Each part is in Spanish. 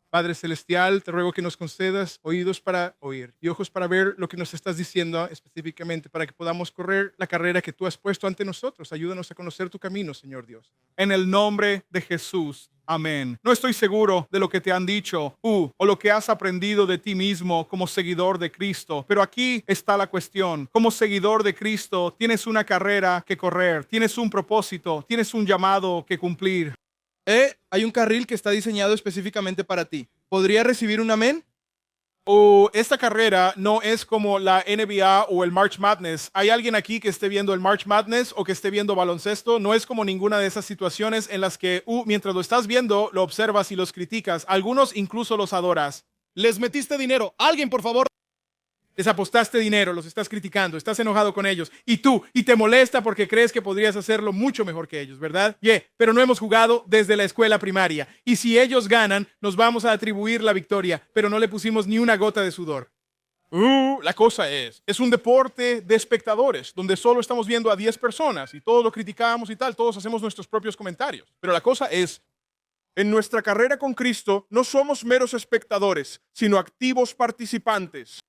Padre Celestial, te ruego que nos concedas oídos para oír y ojos para ver lo que nos estás diciendo específicamente, para que podamos correr la carrera que tú has puesto ante nosotros. Ayúdanos a conocer tu camino, Señor Dios. En el nombre de Jesús. Amén. No estoy seguro de lo que te han dicho o lo que has aprendido de ti mismo como seguidor de Cristo, pero aquí está la cuestión. Como seguidor de Cristo, tienes una carrera que correr, tienes un propósito, tienes un llamado que cumplir. Hay un carril que está diseñado específicamente para ti. ¿Podría recibir un amén? O esta carrera no es como la NBA o el March Madness. ¿Hay alguien aquí que esté viendo el March Madness o que esté viendo baloncesto? No es como ninguna de esas situaciones en las que mientras lo estás viendo, lo observas y los criticas. Algunos incluso los adoras. Les metiste dinero. Alguien, por favor. Les apostaste dinero, los estás criticando, estás enojado con ellos. Y te molesta porque crees que podrías hacerlo mucho mejor que ellos, ¿verdad? Pero no hemos jugado desde la escuela primaria. Y si ellos ganan, nos vamos a atribuir la victoria, pero no le pusimos ni una gota de sudor. La cosa es un deporte de espectadores, donde solo estamos viendo a 10 personas y todos lo criticamos y tal, todos hacemos nuestros propios comentarios. Pero la cosa es, en nuestra carrera con Cristo, no somos meros espectadores, sino activos participantes.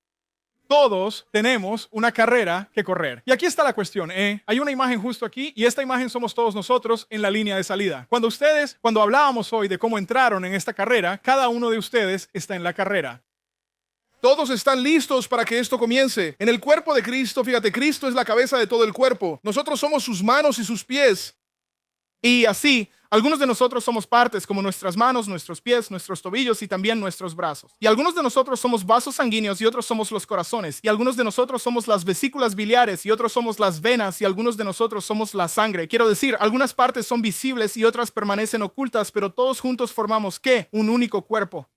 Todos tenemos una carrera que correr. Y aquí está la cuestión. Hay una imagen justo aquí y esta imagen somos todos nosotros en la línea de salida. Cuando hablábamos hoy de cómo entraron en esta carrera, cada uno de ustedes está en la carrera. Todos están listos para que esto comience. En el cuerpo de Cristo, fíjate, Cristo es la cabeza de todo el cuerpo. Nosotros somos sus manos y sus pies. Y así, algunos de nosotros somos partes como nuestras manos, nuestros pies, nuestros tobillos y también nuestros brazos. Y algunos de nosotros somos vasos sanguíneos y otros somos los corazones. Y algunos de nosotros somos las vesículas biliares y otros somos las venas y algunos de nosotros somos la sangre. Quiero decir, algunas partes son visibles y otras permanecen ocultas, pero todos juntos formamos ¿qué? Un único cuerpo.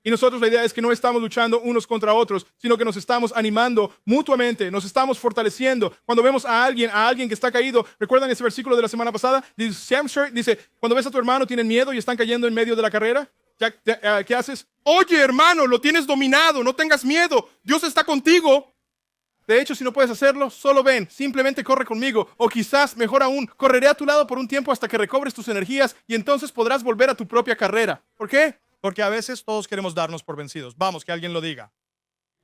Y nosotros la idea es que no estamos luchando unos contra otros, sino que nos estamos animando mutuamente, nos estamos fortaleciendo. Cuando vemos a alguien que está caído, ¿recuerdan ese versículo de la semana pasada? Dice, cuando ves a tu hermano tienen miedo y están cayendo en medio de la carrera, ¿qué haces? Oye, hermano, lo tienes dominado, no tengas miedo, Dios está contigo. De hecho, si no puedes hacerlo, solo ven, simplemente corre conmigo. O quizás, mejor aún, correré a tu lado por un tiempo hasta que recobres tus energías y entonces podrás volver a tu propia carrera. ¿Por qué? Porque a veces todos queremos darnos por vencidos. Vamos, que alguien lo diga.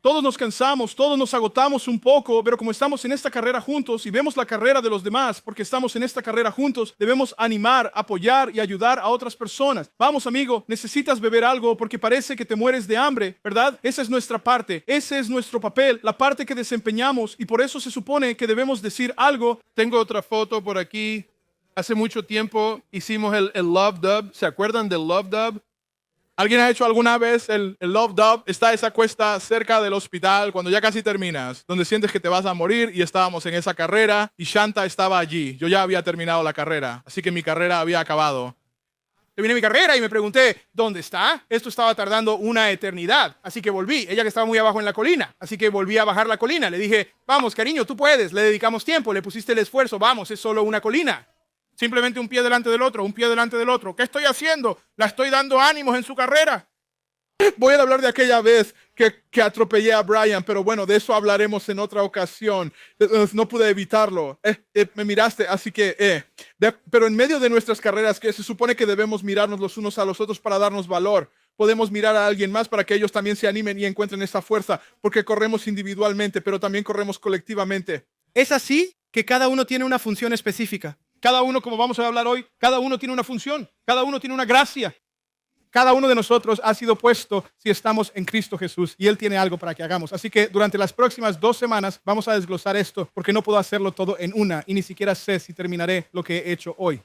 Todos nos cansamos, todos nos agotamos un poco, pero como estamos en esta carrera juntos y vemos la carrera de los demás, porque estamos en esta carrera juntos, debemos animar, apoyar y ayudar a otras personas. Vamos, amigo, necesitas beber algo porque parece que te mueres de hambre, ¿verdad? Esa es nuestra parte, ese es nuestro papel, la parte que desempeñamos y por eso se supone que debemos decir algo. Tengo otra foto por aquí. Hace mucho tiempo hicimos el Love Dub. ¿Se acuerdan del Love Dub? ¿Alguien ha hecho alguna vez el Love Dub? Está esa cuesta cerca del hospital cuando ya casi terminas, donde sientes que te vas a morir y estábamos en esa carrera y Shanta estaba allí. Yo ya había terminado la carrera, así que mi carrera había acabado. Terminé mi carrera y me pregunté, ¿dónde está? Esto estaba tardando una eternidad, así que volví. Ella que estaba muy abajo en la colina, así que volví a bajar la colina. Le dije, vamos, cariño, tú puedes, le dedicamos tiempo, le pusiste el esfuerzo, vamos, es solo una colina. Simplemente un pie delante del otro, un pie delante del otro. ¿Qué estoy haciendo? La estoy dando ánimos en su carrera. Voy a hablar de aquella vez que atropellé a Brian, pero bueno, de eso hablaremos en otra ocasión. No pude evitarlo. Me miraste, así que... pero en medio de nuestras carreras, que se supone que debemos mirarnos los unos a los otros para darnos valor, podemos mirar a alguien más para que ellos también se animen y encuentren esa fuerza, porque corremos individualmente, pero también corremos colectivamente. Es así que cada uno tiene una función específica. Cada uno, como vamos a hablar hoy, cada uno tiene una función, cada uno tiene una gracia. Cada uno de nosotros ha sido puesto si estamos en Cristo Jesús y Él tiene algo para que hagamos. Así que durante las próximas 2 semanas vamos a desglosar esto porque no puedo hacerlo todo en una y ni siquiera sé si terminaré lo que he hecho hoy.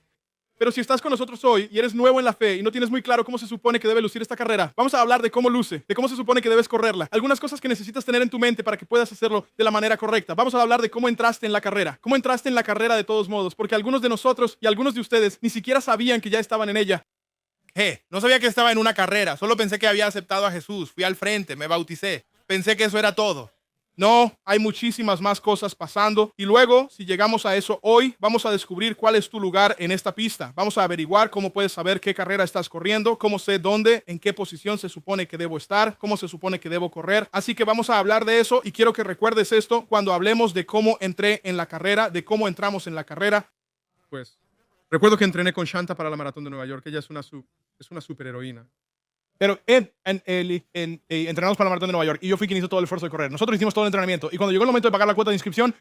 Pero si estás con nosotros hoy y eres nuevo en la fe y no tienes muy claro cómo se supone que debe lucir esta carrera, vamos a hablar de cómo luce, de cómo se supone que debes correrla. Algunas cosas que necesitas tener en tu mente para que puedas hacerlo de la manera correcta. Vamos a hablar de cómo entraste en la carrera. Cómo entraste en la carrera de todos modos, porque algunos de nosotros y algunos de ustedes ni siquiera sabían que ya estaban en ella. No sabía que estaba en una carrera, solo pensé que había aceptado a Jesús, fui al frente, me bauticé, pensé que eso era todo. No, hay muchísimas más cosas pasando y luego, si llegamos a eso hoy, vamos a descubrir cuál es tu lugar en esta pista. Vamos a averiguar cómo puedes saber qué carrera estás corriendo, cómo sé dónde, en qué posición se supone que debo estar, cómo se supone que debo correr. Así que vamos a hablar de eso y quiero que recuerdes esto cuando hablemos de cómo entré en la carrera, de cómo entramos en la carrera. Pues, recuerdo que entrené con Shanta para la maratón de Nueva York. Ella es una superheroína. Pero entrenamos para la maratón de Nueva York y yo fui quien hizo todo el esfuerzo de correr. Nosotros hicimos todo el entrenamiento y cuando llegó el momento de pagar la cuota de inscripción,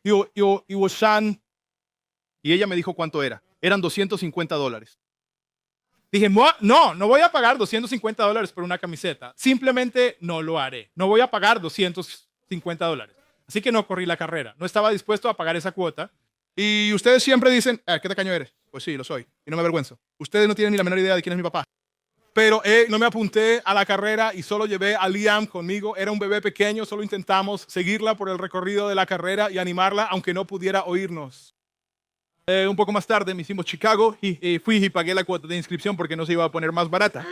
Y ella me dijo cuánto era. Eran $250. dije, no voy a pagar $250 por una camiseta. Simplemente no lo haré. No voy a pagar $250. Así que no corrí la carrera. No estaba dispuesto a pagar esa cuota. Y ustedes siempre dicen, ¿qué tacaño eres? Pues sí, lo soy. Y no me avergüenzo. Ustedes no tienen ni la menor idea de quién es mi papá. Pero no me apunté a la carrera y solo llevé a Liam conmigo. Era un bebé pequeño, solo intentamos seguirla por el recorrido de la carrera y animarla, aunque no pudiera oírnos. Un poco más tarde me hicimos Chicago y fui y pagué la cuota de inscripción porque no se iba a poner más barata.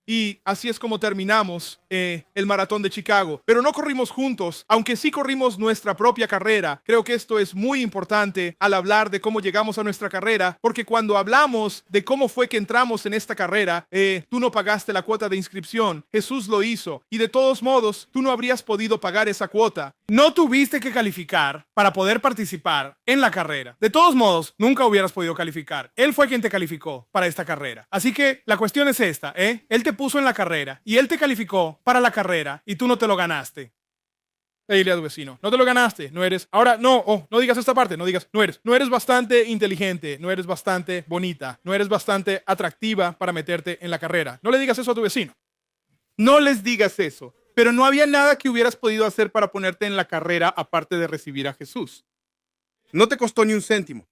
Y así es como terminamos el maratón de Chicago. Pero no corrimos juntos, aunque sí corrimos nuestra propia carrera. Creo que esto es muy importante al hablar de cómo llegamos a nuestra carrera, porque cuando hablamos de cómo fue que entramos en esta carrera, tú no pagaste la cuota de inscripción, Jesús lo hizo. Y de todos modos, tú no habrías podido pagar esa cuota. No tuviste que calificar para poder participar en la carrera. De todos modos, nunca hubieras podido calificar. Él fue quien te calificó para esta carrera. Así que la cuestión es esta, Él te puso en la carrera y él te calificó para la carrera y tú no te lo ganaste. Dile a tu vecino, no te lo ganaste, no eres. Ahora, no digas esta parte, no digas, no eres bastante inteligente, no eres bastante bonita, no eres bastante atractiva para meterte en la carrera. No le digas eso a tu vecino. No les digas eso. Pero no había nada que hubieras podido hacer para ponerte en la carrera aparte de recibir a Jesús. No te costó ni un céntimo.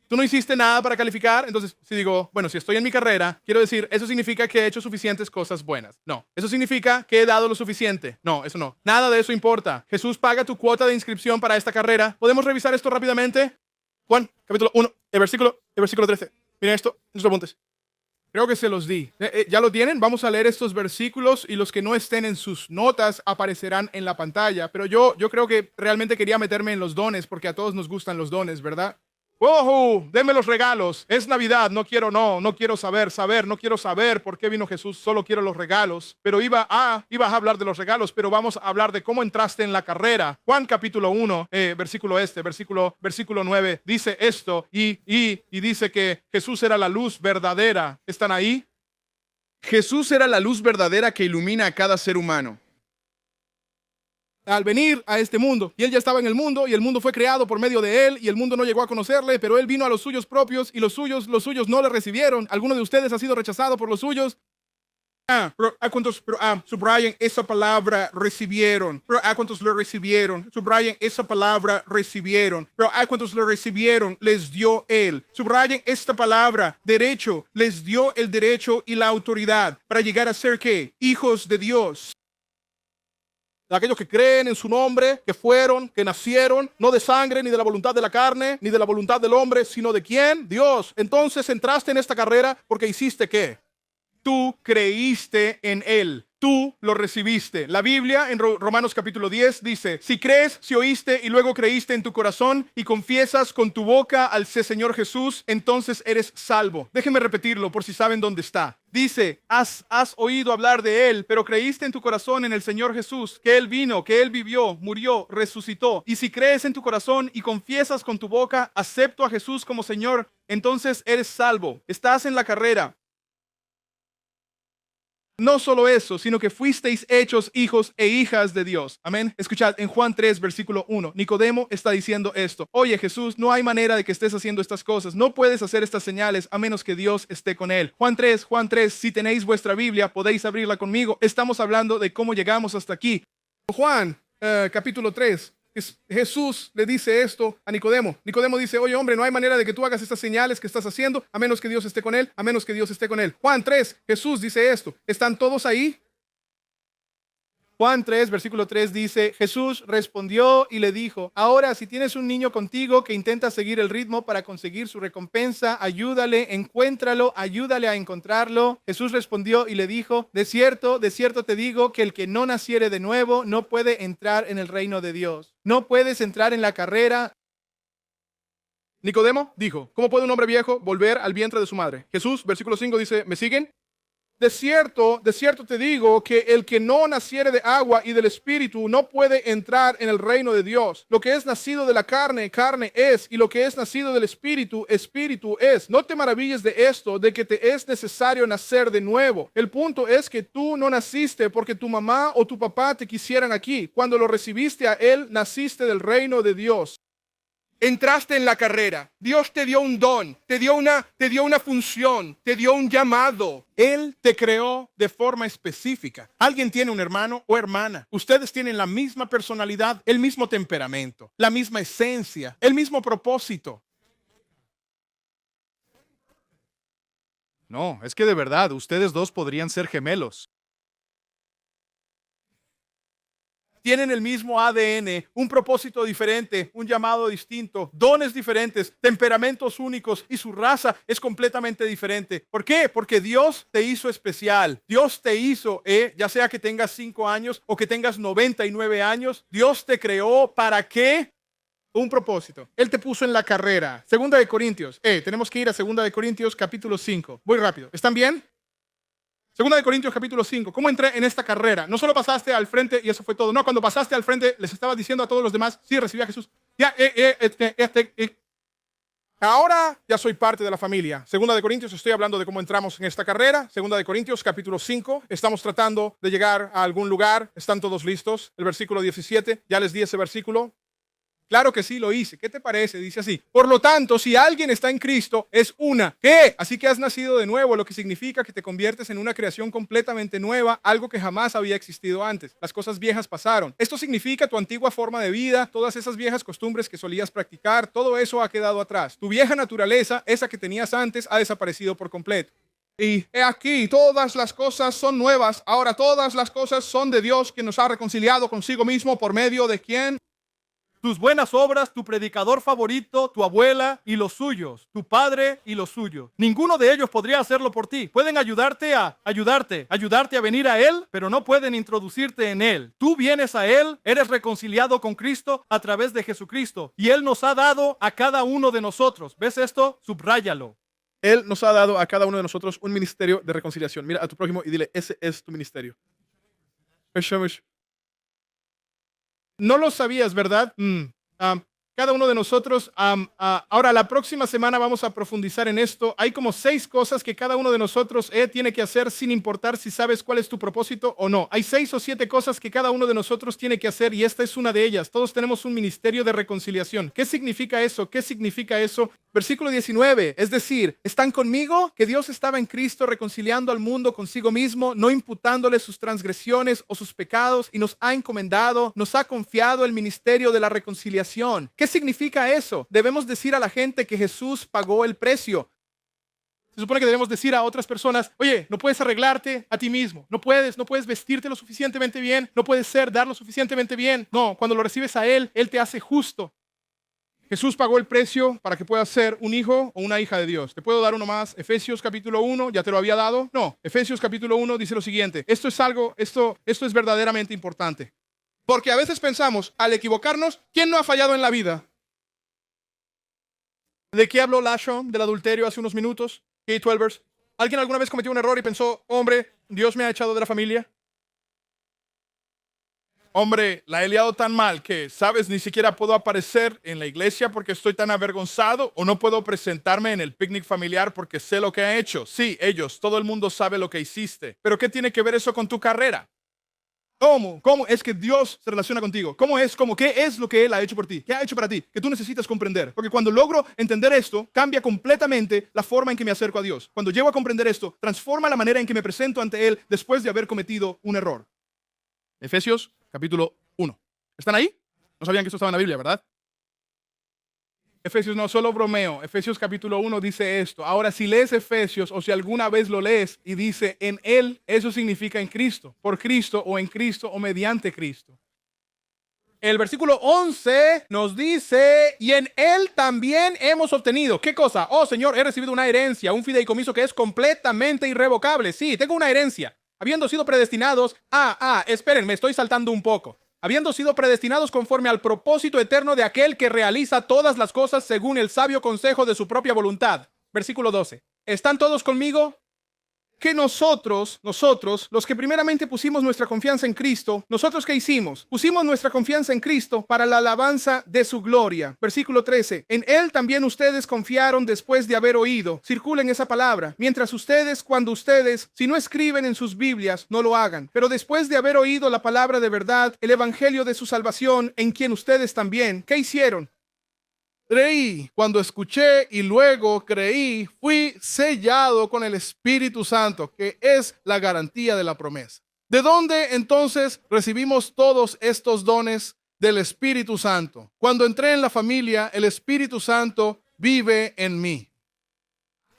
Tú no hiciste nada para calificar, entonces si digo, bueno, si estoy en mi carrera, quiero decir, eso significa que he hecho suficientes cosas buenas. No, eso significa que he dado lo suficiente. No, eso no. Nada de eso importa. Jesús paga tu cuota de inscripción para esta carrera. ¿Podemos revisar esto rápidamente? Juan, capítulo 1, el versículo 13. Miren esto, en sus apuntes. Creo que se los di. ¿Ya lo tienen? Vamos a leer estos versículos y los que no estén en sus notas aparecerán en la pantalla. Pero yo creo que realmente quería meterme en los dones porque a todos nos gustan los dones, ¿verdad? ¡Oh! Denme los regalos. Es Navidad. No quiero saber. No quiero saber por qué vino Jesús. Solo quiero los regalos. Pero ibas a hablar de los regalos, pero vamos a hablar de cómo entraste en la carrera. Juan capítulo 1, versículo 9, dice esto y dice que Jesús era la luz verdadera. ¿Están ahí? Jesús era la luz verdadera que ilumina a cada ser humano. Al venir a este mundo, y él ya estaba en el mundo, y el mundo fue creado por medio de él, y el mundo no llegó a conocerle, pero él vino a los suyos propios, y los suyos no le recibieron. ¿Alguno de ustedes ha sido rechazado por los suyos? Subrayen esa palabra recibieron. Pero ¿a cuántos le recibieron? Subrayen esa palabra recibieron. Pero ¿a cuántos le recibieron? Les dio él. Subrayen esta palabra derecho. Les dio el derecho y la autoridad para llegar a ser ¿qué? Hijos de Dios. Aquellos que creen en su nombre, que nacieron, no de sangre, ni de la voluntad de la carne, ni de la voluntad del hombre, sino de ¿quién? Dios. Entonces entraste en esta carrera porque hiciste ¿qué? Tú creíste en él. Tú lo recibiste. La Biblia en Romanos capítulo 10 dice, si crees, si oíste y luego creíste en tu corazón y confiesas con tu boca al Señor Jesús, entonces eres salvo. Déjenme repetirlo por si saben dónde está. Dice, has oído hablar de él, pero creíste en tu corazón en el Señor Jesús, que él vino, que él vivió, murió, resucitó. Y si crees en tu corazón y confiesas con tu boca, acepto a Jesús como Señor, entonces eres salvo. Estás en la carrera. No solo eso, sino que fuisteis hechos hijos e hijas de Dios. Amén. Escuchad, en Juan 3, versículo 1, Nicodemo está diciendo esto. Oye, Jesús, no hay manera de que estés haciendo estas cosas. No puedes hacer estas señales a menos que Dios esté con él. Juan 3, si tenéis vuestra Biblia, podéis abrirla conmigo. Estamos hablando de cómo llegamos hasta aquí. Juan, capítulo 3. Jesús le dice esto a Nicodemo. Nicodemo dice, oye hombre, no hay manera de que tú hagas estas señales que estás haciendo a menos que Dios esté con él, a menos que Dios esté con él. Juan 3, Jesús dice esto. ¿Están todos ahí? Juan 3, versículo 3 dice, Jesús respondió y le dijo, ahora si tienes un niño contigo que intenta seguir el ritmo para conseguir su recompensa, ayúdale, encuéntralo, ayúdale a encontrarlo. Jesús respondió y le dijo, de cierto te digo que el que no naciere de nuevo no puede entrar en el reino de Dios. No puedes entrar en la carrera. Nicodemo dijo, ¿cómo puede un hombre viejo volver al vientre de su madre? Jesús, versículo 5 dice, ¿me siguen? de cierto te digo que el que no naciere de agua y del Espíritu no puede entrar en el reino de Dios. Lo que es nacido de la carne, carne es, y lo que es nacido del Espíritu, Espíritu es. No te maravilles de esto, de que te es necesario nacer de nuevo. El punto es que tú no naciste porque tu mamá o tu papá te quisieran aquí. Cuando lo recibiste a Él, naciste del reino de Dios. Entraste en la carrera. Dios te dio un don, te dio una función, te dio un llamado. Él te creó de forma específica. Alguien tiene un hermano o hermana. Ustedes tienen la misma personalidad, el mismo temperamento, la misma esencia, el mismo propósito. No, es que de verdad, ustedes dos podrían ser gemelos. Tienen el mismo ADN, un propósito diferente, un llamado distinto, dones diferentes, temperamentos únicos y su raza es completamente diferente. ¿Por qué? Porque Dios te hizo especial. Dios te hizo, ya sea que tengas 5 años o que tengas 99 años, Dios te creó ¿para qué? Un propósito. Él te puso en la carrera. Segunda de Corintios. Tenemos que ir a Segunda de Corintios capítulo 5. Voy rápido. ¿Están bien? Segunda de Corintios capítulo 5. ¿Cómo entré en esta carrera? No solo pasaste al frente y eso fue todo. No, cuando pasaste al frente les estaba diciendo a todos los demás, sí, recibí a Jesús. Ahora ya soy parte de la familia. Segunda de Corintios, estoy hablando de cómo entramos en esta carrera. Segunda de Corintios capítulo 5. Estamos tratando de llegar a algún lugar. ¿Están todos listos? El versículo 17. Ya les di ese versículo. Claro que sí, lo hice. ¿Qué te parece? Dice así. Por lo tanto, si alguien está en Cristo, es una. ¿Qué? Así que has nacido de nuevo, lo que significa que te conviertes en una creación completamente nueva, algo que jamás había existido antes. Las cosas viejas pasaron. Esto significa tu antigua forma de vida, todas esas viejas costumbres que solías practicar, todo eso ha quedado atrás. Tu vieja naturaleza, esa que tenías antes, ha desaparecido por completo. Y he aquí, todas las cosas son nuevas. Ahora todas las cosas son de Dios, que nos ha reconciliado consigo mismo por medio de ¿quién? Tus buenas obras, tu predicador favorito, tu abuela y los suyos, tu padre y los suyos. Ninguno de ellos podría hacerlo por ti. Pueden ayudarte a venir a Él, pero no pueden introducirte en Él. Tú vienes a Él, eres reconciliado con Cristo a través de Jesucristo. Y Él nos ha dado a cada uno de nosotros. ¿Ves esto? Subráyalo. Él nos ha dado a cada uno de nosotros un ministerio de reconciliación. Mira a tu prójimo y dile, ese es tu ministerio. No lo sabías, ¿verdad? Cada uno de nosotros, ahora la próxima semana vamos a profundizar en esto. Hay como 6 cosas que cada uno de nosotros tiene que hacer sin importar si sabes cuál es tu propósito o no. Hay 6 o 7 cosas que cada uno de nosotros tiene que hacer y esta es una de ellas. Todos tenemos un ministerio de reconciliación. ¿Qué significa eso? ¿Qué significa eso? Versículo 19, es decir, ¿están conmigo? Que Dios estaba en Cristo reconciliando al mundo consigo mismo, no imputándole sus transgresiones o sus pecados y nos ha encomendado, nos ha confiado el ministerio de la reconciliación. ¿Qué significa eso? Debemos decir a la gente que Jesús pagó el precio. Se supone que debemos decir a otras personas, oye, no puedes arreglarte a ti mismo, no puedes vestirte lo suficientemente bien, no puedes dar lo suficientemente bien. No, cuando lo recibes a Él, Él te hace justo. Jesús pagó el precio para que puedas ser un hijo o una hija de Dios. ¿Te puedo dar uno más? Efesios capítulo 1, ¿ya te lo había dado? No, Efesios capítulo 1 dice lo siguiente. Esto es verdaderamente importante. Porque a veces pensamos, al equivocarnos, ¿quién no ha fallado en la vida? ¿De qué habló Lashon del adulterio hace unos minutos? K-12ers. ¿Alguien alguna vez cometió un error y pensó, hombre, Dios me ha echado de la familia? Hombre, la he liado tan mal que, ¿sabes? Ni siquiera puedo aparecer en la iglesia porque estoy tan avergonzado o no puedo presentarme en el picnic familiar porque sé lo que ha hecho. Sí, ellos, todo el mundo sabe lo que hiciste. Pero ¿qué tiene que ver eso con tu carrera? ¿Cómo? ¿Cómo es que Dios se relaciona contigo? ¿Cómo es? ¿Qué es lo que Él ha hecho por ti? ¿Qué ha hecho para ti? Que tú necesitas comprender. Porque cuando logro entender esto, cambia completamente la forma en que me acerco a Dios. Cuando llego a comprender esto, transforma la manera en que me presento ante Él después de haber cometido un error. Efesios capítulo 1. ¿Están ahí? No sabían que esto estaba en la Biblia, ¿verdad? Efesios, no, solo bromeo. Efesios capítulo 1 dice esto. Ahora, si lees Efesios o si alguna vez lo lees y dice en Él, eso significa en Cristo, por Cristo o mediante Cristo. El versículo 11 nos dice, y en Él también hemos obtenido. ¿Qué cosa? Oh, Señor, he recibido una herencia, un fideicomiso que es completamente irrevocable. Sí, tengo una herencia. Habiendo sido predestinados, esperen, me estoy saltando un poco. Habiendo sido predestinados conforme al propósito eterno de aquel que realiza todas las cosas según el sabio consejo de su propia voluntad. Versículo 12. ¿Están todos conmigo? que nosotros, los que primeramente pusimos nuestra confianza en Cristo, ¿nosotros qué hicimos? Pusimos nuestra confianza en Cristo para la alabanza de su gloria. Versículo 13. En Él también ustedes confiaron después de haber oído. Circulen esa palabra. Mientras ustedes, cuando ustedes, si no escriben en sus Biblias, no lo hagan. Pero después de haber oído la palabra de verdad, el evangelio de su salvación, en quien ustedes también, ¿qué hicieron? Creí. Cuando escuché y luego creí, fui sellado con el Espíritu Santo, que es la garantía de la promesa. ¿De dónde entonces recibimos todos estos dones del Espíritu Santo? Cuando entré en la familia, el Espíritu Santo vive en mí.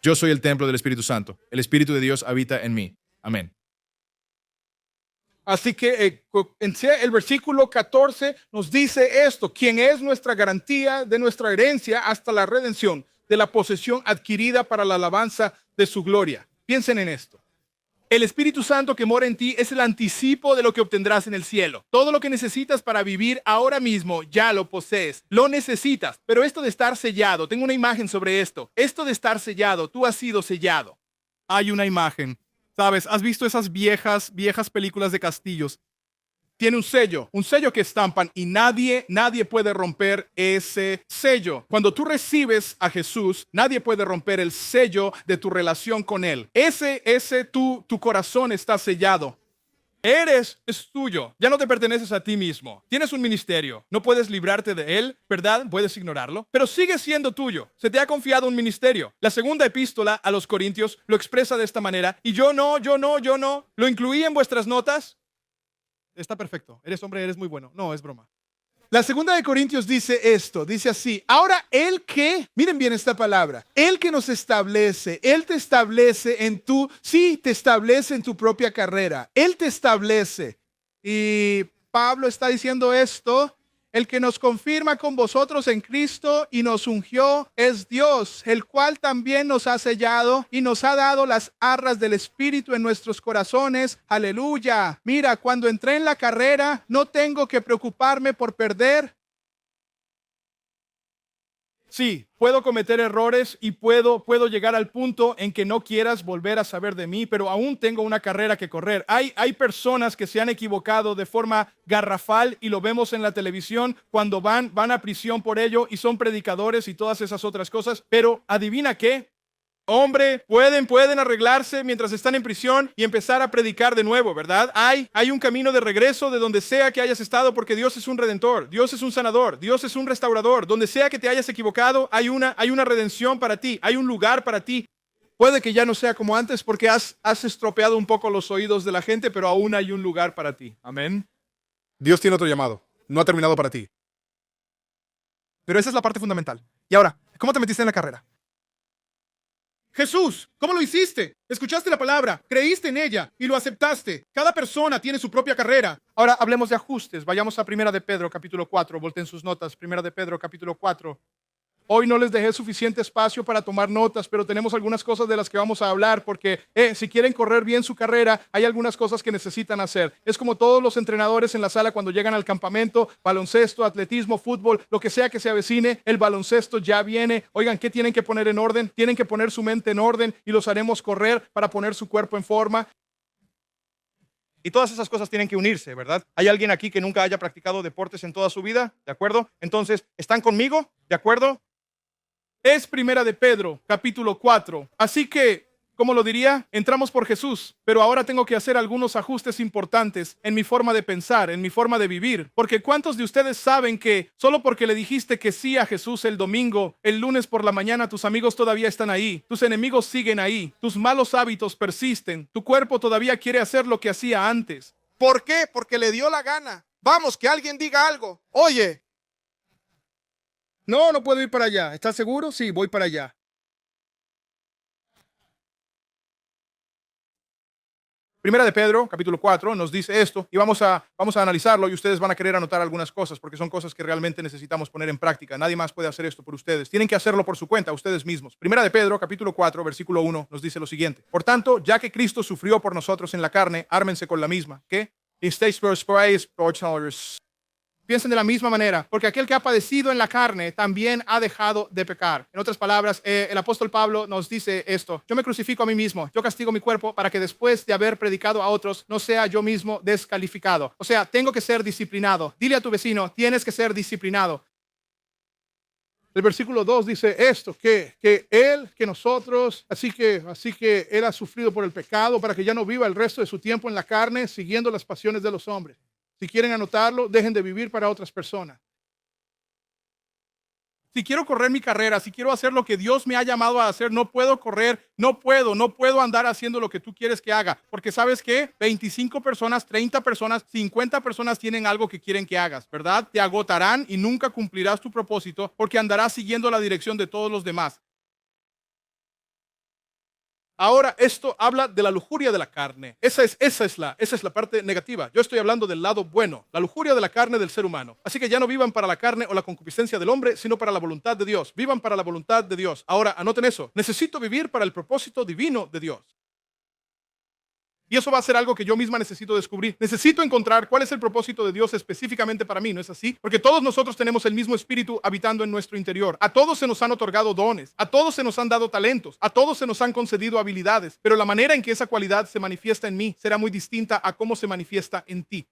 Yo soy el templo del Espíritu Santo. El Espíritu de Dios habita en mí. Amén. Así que el versículo 14 nos dice esto: quien es nuestra garantía de nuestra herencia hasta la redención de la posesión adquirida para la alabanza de su gloria. Piensen en esto. El Espíritu Santo que mora en ti es el anticipo de lo que obtendrás en el cielo. Todo lo que necesitas para vivir ahora mismo ya lo posees. Lo necesitas. Pero esto de estar sellado, tengo una imagen sobre esto. Esto de estar sellado, tú has sido sellado. Hay una imagen. ¿Sabes? ¿Has visto esas viejas películas de castillos? Tiene un sello que estampan y nadie puede romper ese sello. Cuando tú recibes a Jesús, nadie puede romper el sello de tu relación con Él. Tu corazón está sellado. Es tuyo. Ya no te perteneces a ti mismo. Tienes un ministerio. No puedes librarte de él, ¿verdad? Puedes ignorarlo. Pero sigue siendo tuyo. Se te ha confiado un ministerio. La segunda epístola a los Corintios lo expresa de esta manera. Y yo no. ¿Lo incluí en vuestras notas? Está perfecto. Eres hombre, eres muy bueno. No, es broma. La segunda de Corintios dice esto, dice así: ahora Él que, miren bien esta palabra, Él que nos establece, Él te establece te establece en tu propia carrera, Él te establece. Y Pablo está diciendo esto: el que nos confirma con vosotros en Cristo y nos ungió es Dios, el cual también nos ha sellado y nos ha dado las arras del Espíritu en nuestros corazones. Aleluya. Mira, cuando entré en la carrera, no tengo que preocuparme por perder. Sí, puedo cometer errores y puedo llegar al punto en que no quieras volver a saber de mí, pero aún tengo una carrera que correr. Hay personas que se han equivocado de forma garrafal y lo vemos en la televisión cuando van a prisión por ello y son predicadores y todas esas otras cosas. Pero ¿adivina qué? Hombre, pueden arreglarse mientras están en prisión y empezar a predicar de nuevo, ¿verdad? Hay un camino de regreso de donde sea que hayas estado, porque Dios es un redentor, Dios es un sanador, Dios es un restaurador. Donde sea que te hayas equivocado, hay una redención para ti, hay un lugar para ti. Puede que ya no sea como antes porque has estropeado un poco los oídos de la gente, pero aún hay un lugar para ti. Amén. Dios tiene otro llamado. No ha terminado para ti. Pero esa es la parte fundamental. Y ahora, ¿cómo te metiste en la carrera? Jesús, ¿cómo lo hiciste? Escuchaste la palabra, creíste en ella y lo aceptaste. Cada persona tiene su propia carrera. Ahora hablemos de ajustes. Vayamos a 1 de Pedro, capítulo 4. Volteen sus notas. 1 de Pedro, capítulo 4. Hoy no les dejé suficiente espacio para tomar notas, pero tenemos algunas cosas de las que vamos a hablar porque si quieren correr bien su carrera, hay algunas cosas que necesitan hacer. Es como todos los entrenadores en la sala cuando llegan al campamento: baloncesto, atletismo, fútbol, lo que sea que se avecine, el baloncesto ya viene. Oigan, ¿qué tienen que poner en orden? Tienen que poner su mente en orden y los haremos correr para poner su cuerpo en forma. Y todas esas cosas tienen que unirse, ¿verdad? ¿Hay alguien aquí que nunca haya practicado deportes en toda su vida? ¿De acuerdo? Entonces, ¿están conmigo? ¿De acuerdo? Es 1 de Pedro, capítulo 4. Así que, ¿cómo lo diría? Entramos por Jesús, pero ahora tengo que hacer algunos ajustes importantes en mi forma de pensar, en mi forma de vivir. Porque ¿cuántos de ustedes saben que solo porque le dijiste que sí a Jesús el domingo, el lunes por la mañana tus amigos todavía están ahí, tus enemigos siguen ahí, tus malos hábitos persisten, tu cuerpo todavía quiere hacer lo que hacía antes? ¿Por qué? Porque le dio la gana. Vamos, que alguien diga algo. Oye, No puedo ir para allá. ¿Estás seguro? Sí, voy para allá. Primera de Pedro, capítulo 4, nos dice esto y vamos a analizarlo y ustedes van a querer anotar algunas cosas porque son cosas que realmente necesitamos poner en práctica. Nadie más puede hacer esto por ustedes. Tienen que hacerlo por su cuenta, ustedes mismos. Primera de Pedro, capítulo 4, versículo 1, nos dice lo siguiente: por tanto, ya que Cristo sufrió por nosotros en la carne, ármense con la misma. ¿Qué? piensen de la misma manera, porque aquel que ha padecido en la carne también ha dejado de pecar. En otras palabras, el apóstol Pablo nos dice esto: yo me crucifico a mí mismo, yo castigo mi cuerpo para que después de haber predicado a otros no sea yo mismo descalificado. O sea, tengo que ser disciplinado. Dile a tu vecino, tienes que ser disciplinado. El versículo 2 dice esto, que nosotros, así que Él ha sufrido por el pecado para que ya no viva el resto de su tiempo en la carne siguiendo las pasiones de los hombres. Si quieren anotarlo, dejen de vivir para otras personas. Si quiero correr mi carrera, si quiero hacer lo que Dios me ha llamado a hacer, no puedo correr, no puedo andar haciendo lo que tú quieres que haga. Porque ¿sabes qué? 25 personas, 30 personas, 50 personas tienen algo que quieren que hagas, ¿verdad? Te agotarán y nunca cumplirás tu propósito porque andarás siguiendo la dirección de todos los demás. Ahora, esto habla de la lujuria de la carne. Esa es la parte negativa. Yo estoy hablando del lado bueno, la lujuria de la carne del ser humano. Así que ya no vivan para la carne o la concupiscencia del hombre, sino para la voluntad de Dios. Vivan para la voluntad de Dios. Ahora, anoten eso. Necesito vivir para el propósito divino de Dios. Y eso va a ser algo que yo misma necesito descubrir. Necesito encontrar cuál es el propósito de Dios específicamente para mí, ¿no es así? Porque todos nosotros tenemos el mismo espíritu habitando en nuestro interior. A todos se nos han otorgado dones, a todos se nos han dado talentos, a todos se nos han concedido habilidades, pero la manera en que esa cualidad se manifiesta en mí será muy distinta a cómo se manifiesta en ti.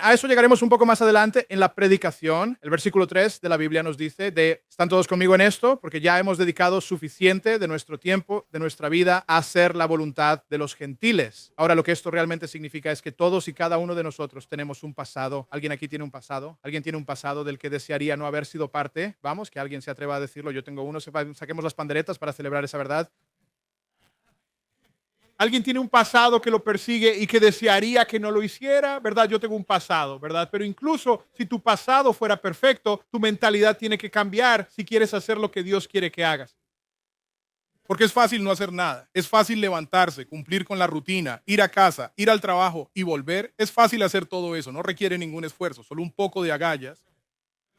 A eso llegaremos un poco más adelante en la predicación. El versículo 3 de la Biblia nos dice ¿están todos conmigo en esto? Porque ya hemos dedicado suficiente de nuestro tiempo, de nuestra vida, a hacer la voluntad de los gentiles. Ahora, lo que esto realmente significa es que todos y cada uno de nosotros tenemos un pasado. ¿Alguien aquí tiene un pasado? ¿Alguien tiene un pasado del que desearía no haber sido parte? Vamos, que alguien se atreva a decirlo. Yo tengo uno. Saquemos las panderetas para celebrar esa verdad. Alguien tiene un pasado que lo persigue y que desearía que no lo hiciera, ¿verdad? Yo tengo un pasado, ¿verdad? Pero incluso si tu pasado fuera perfecto, tu mentalidad tiene que cambiar si quieres hacer lo que Dios quiere que hagas. Porque es fácil no hacer nada. Es fácil levantarse, cumplir con la rutina, ir a casa, ir al trabajo y volver. Es fácil hacer todo eso. No requiere ningún esfuerzo, solo un poco de agallas.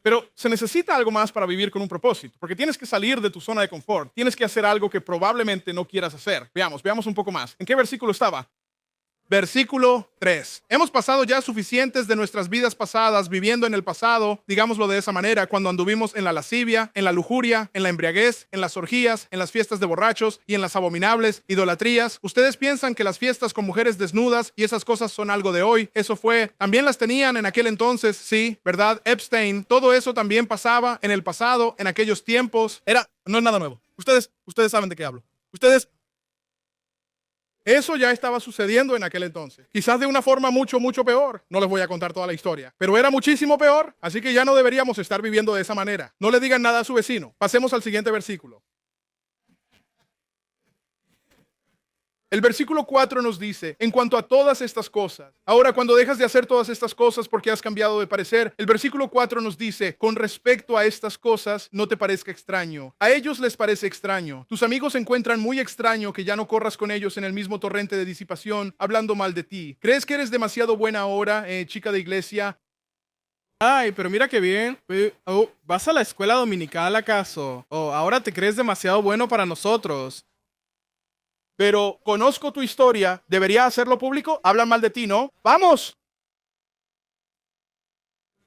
Pero se necesita algo más para vivir con un propósito, porque tienes que salir de tu zona de confort, tienes que hacer algo que probablemente no quieras hacer. Veamos un poco más. ¿En qué versículo estaba? Versículo 3. Hemos pasado ya suficientes de nuestras vidas pasadas viviendo en el pasado, digámoslo de esa manera, cuando anduvimos en la lascivia, en la lujuria, en la embriaguez, en las orgías, en las fiestas de borrachos y en las abominables idolatrías. Ustedes piensan que las fiestas con mujeres desnudas y esas cosas son algo de hoy. Eso fue. También las tenían en aquel entonces, sí, ¿verdad? Epstein. Todo eso también pasaba en el pasado, en aquellos tiempos. No es nada nuevo. Ustedes saben de qué hablo. Eso ya estaba sucediendo en aquel entonces. Quizás de una forma mucho peor. No les voy a contar toda la historia. Pero era muchísimo peor. Así que ya no deberíamos estar viviendo de esa manera. No le digan nada a su vecino. Pasemos al siguiente versículo. El versículo 4 nos dice, en cuanto a todas estas cosas, ahora cuando dejas de hacer todas estas cosas porque has cambiado de parecer, el versículo 4 nos dice, con respecto a estas cosas, no te parezca extraño. A ellos les parece extraño. Tus amigos encuentran muy extraño que ya no corras con ellos en el mismo torrente de disipación, hablando mal de ti. ¿Crees que eres demasiado buena ahora, chica de iglesia? Ay, pero mira qué bien. ¿Vas a la escuela dominical acaso? Ahora te crees demasiado bueno para nosotros. Pero conozco tu historia, ¿debería hacerlo público? Hablan mal de ti, ¿no? ¡Vamos!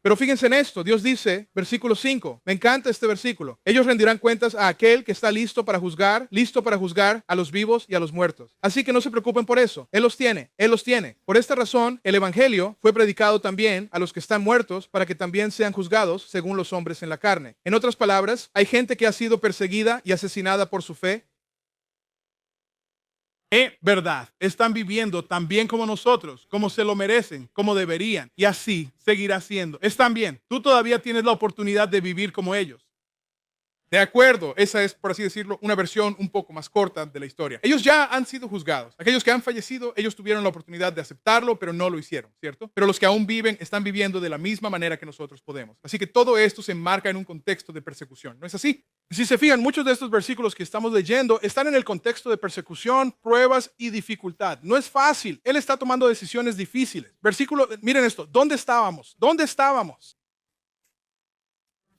Pero fíjense en esto, Dios dice, versículo 5, me encanta este versículo. Ellos rendirán cuentas a aquel que está listo para juzgar a los vivos y a los muertos. Así que no se preocupen por eso, Él los tiene. Por esta razón, el evangelio fue predicado también a los que están muertos para que también sean juzgados según los hombres en la carne. En otras palabras, hay gente que ha sido perseguida y asesinada por su fe. Verdad, están viviendo tan bien como nosotros, como se lo merecen, como deberían, y así seguirá siendo. Están bien, tú todavía tienes la oportunidad de vivir como ellos. De acuerdo, esa es, por así decirlo, una versión un poco más corta de la historia. Ellos ya han sido juzgados. Aquellos que han fallecido, ellos tuvieron la oportunidad de aceptarlo, pero no lo hicieron, ¿cierto? Pero los que aún viven, están viviendo de la misma manera que nosotros podemos. Así que todo esto se enmarca en un contexto de persecución, ¿no es así? Si se fijan, muchos de estos versículos que estamos leyendo están en el contexto de persecución, pruebas y dificultad. No es fácil. Él está tomando decisiones difíciles. Miren esto. ¿Dónde estábamos?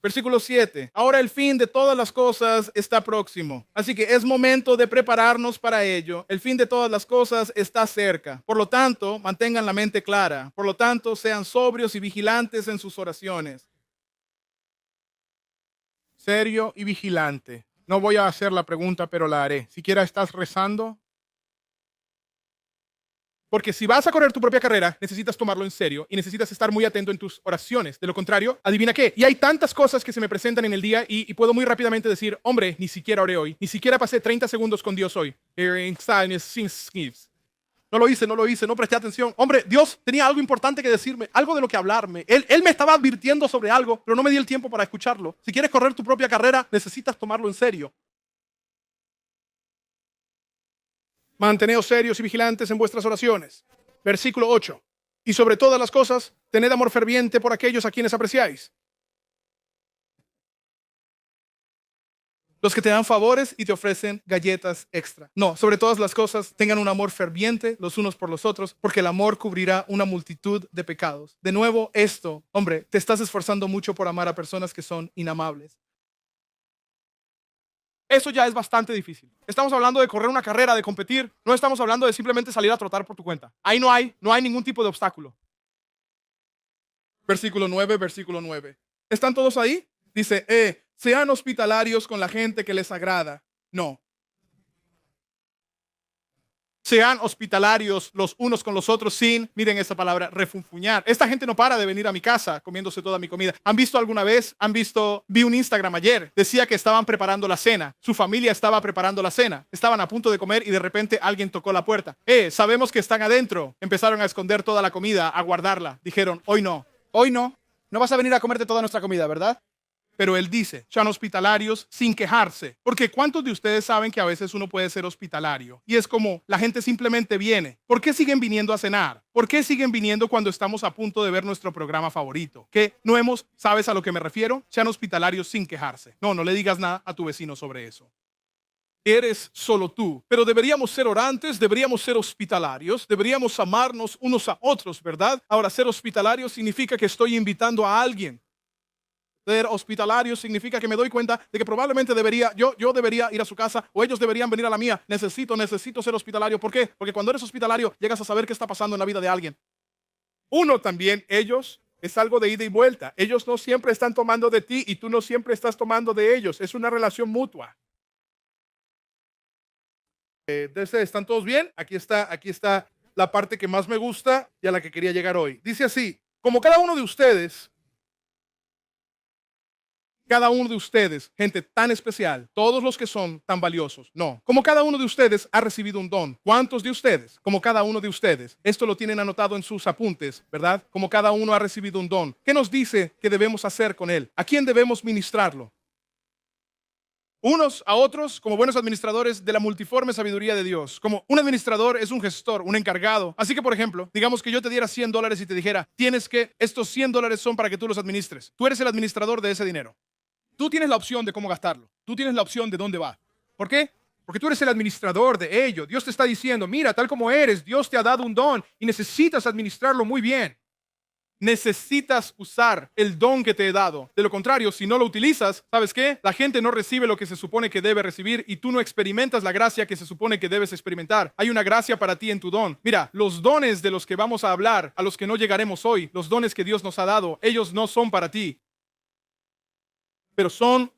Versículo 7. Ahora el fin de todas las cosas está próximo. Así que es momento de prepararnos para ello. El fin de todas las cosas está cerca. Por lo tanto, mantengan la mente clara. Por lo tanto, sean sobrios y vigilantes en sus oraciones. Serio y vigilante. No voy a hacer la pregunta, pero la haré. Siquiera estás rezando. Porque si vas a correr tu propia carrera, necesitas tomarlo en serio y necesitas estar muy atento en tus oraciones. De lo contrario, adivina qué. Y hay tantas cosas que se me presentan en el día y puedo muy rápidamente decir, hombre, ni siquiera oré hoy. Ni siquiera pasé 30 segundos con Dios hoy. No lo hice, no presté atención. Hombre, Dios tenía algo importante que decirme, algo de lo que hablarme. Él me estaba advirtiendo sobre algo, pero no me di el tiempo para escucharlo. Si quieres correr tu propia carrera, necesitas tomarlo en serio. Manteneos serios y vigilantes en vuestras oraciones. Versículo 8. Y sobre todas las cosas, tened amor ferviente por aquellos a quienes apreciáis. Los que te dan favores y te ofrecen galletas extra. No, sobre todas las cosas, tengan un amor ferviente los unos por los otros, porque el amor cubrirá una multitud de pecados. De nuevo, esto, hombre, te estás esforzando mucho por amar a personas que son inamables. Eso ya es bastante difícil. Estamos hablando de correr una carrera, de competir. No estamos hablando de simplemente salir a trotar por tu cuenta. Ahí no hay ningún tipo de obstáculo. Versículo 9. ¿Están todos ahí? Dice, sean hospitalarios con la gente que les agrada. No. Sean hospitalarios los unos con los otros sin, miren esta palabra, refunfuñar. Esta gente no para de venir a mi casa comiéndose toda mi comida. ¿Han visto alguna vez? Vi un Instagram ayer. Decía que estaban preparando la cena. Su familia estaba preparando la cena. Estaban a punto de comer y de repente alguien tocó la puerta. Sabemos que están adentro. Empezaron a esconder toda la comida, a guardarla. Dijeron, hoy no. Hoy no. No vas a venir a comerte toda nuestra comida, ¿verdad? Pero él dice, sean hospitalarios sin quejarse. Porque ¿cuántos de ustedes saben que a veces uno puede ser hospitalario? Y es como, la gente simplemente viene. ¿Por qué siguen viniendo a cenar? ¿Por qué siguen viniendo cuando estamos a punto de ver nuestro programa favorito? ¿Qué? ¿No hemos? ¿Sabes a lo que me refiero? Sean hospitalarios sin quejarse. No le digas nada a tu vecino sobre eso. Eres solo tú. Pero deberíamos ser orantes, deberíamos ser hospitalarios, deberíamos amarnos unos a otros, ¿verdad? Ahora, ser hospitalario significa que estoy invitando a alguien. Ser hospitalario significa que me doy cuenta de que probablemente yo debería ir a su casa o ellos deberían venir a la mía. Necesito ser hospitalario. ¿Por qué? Porque cuando eres hospitalario llegas a saber qué está pasando en la vida de alguien. Uno también, ellos, es algo de ida y vuelta. Ellos no siempre están tomando de ti y tú no siempre estás tomando de ellos. Es una relación mutua. ¿Están todos bien? Aquí está la parte que más me gusta y a la que quería llegar hoy. Dice así, como cada uno de ustedes, gente tan especial, todos los que son tan valiosos, no, como cada uno de ustedes ha recibido un don. ¿Cuántos de ustedes? Como cada uno de ustedes. Esto lo tienen anotado en sus apuntes, ¿verdad? Como cada uno ha recibido un don. ¿Qué nos dice que debemos hacer con él? ¿A quién debemos ministrarlo? Unos a otros como buenos administradores de la multiforme sabiduría de Dios. Como un administrador es un gestor, un encargado. Así que, por ejemplo, digamos que yo te diera $100 y te dijera, estos $100 son para que tú los administres. Tú eres el administrador de ese dinero. Tú tienes la opción de cómo gastarlo. Tú tienes la opción de dónde va. ¿Por qué? Porque tú eres el administrador de ello. Dios te está diciendo, mira, tal como eres, Dios te ha dado un don y necesitas administrarlo muy bien. Necesitas usar el don que te he dado. De lo contrario, si no lo utilizas, ¿sabes qué? La gente no recibe lo que se supone que debe recibir y tú no experimentas la gracia que se supone que debes experimentar. Hay una gracia para ti en tu don. Mira, los dones de los que vamos a hablar, a los que no llegaremos hoy, los dones que Dios nos ha dado, ellos no son para ti. Pero son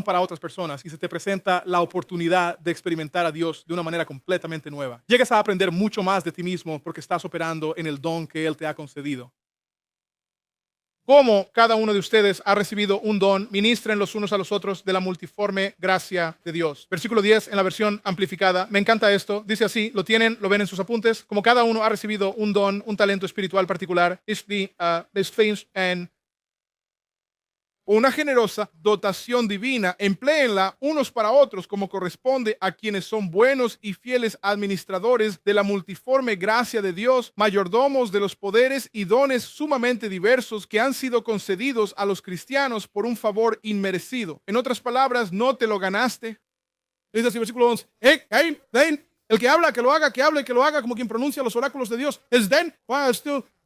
para otras personas y se te presenta la oportunidad de experimentar a Dios de una manera completamente nueva. Llegas a aprender mucho más de ti mismo porque estás operando en el don que Él te ha concedido. Como cada uno de ustedes ha recibido un don, ministren los unos a los otros de la multiforme gracia de Dios. Versículo 10 en la versión amplificada. Me encanta esto. Dice así, lo ven en sus apuntes. Como cada uno ha recibido un don, un talento espiritual particular, una generosa dotación divina, empléenla unos para otros como corresponde a quienes son buenos y fieles administradores de la multiforme gracia de Dios, mayordomos de los poderes y dones sumamente diversos que han sido concedidos a los cristianos por un favor inmerecido. En otras palabras, no te lo ganaste. Dice así, versículo 11. El que habla, que lo haga, que hable, que lo haga como quien pronuncia los oráculos de Dios. Es den.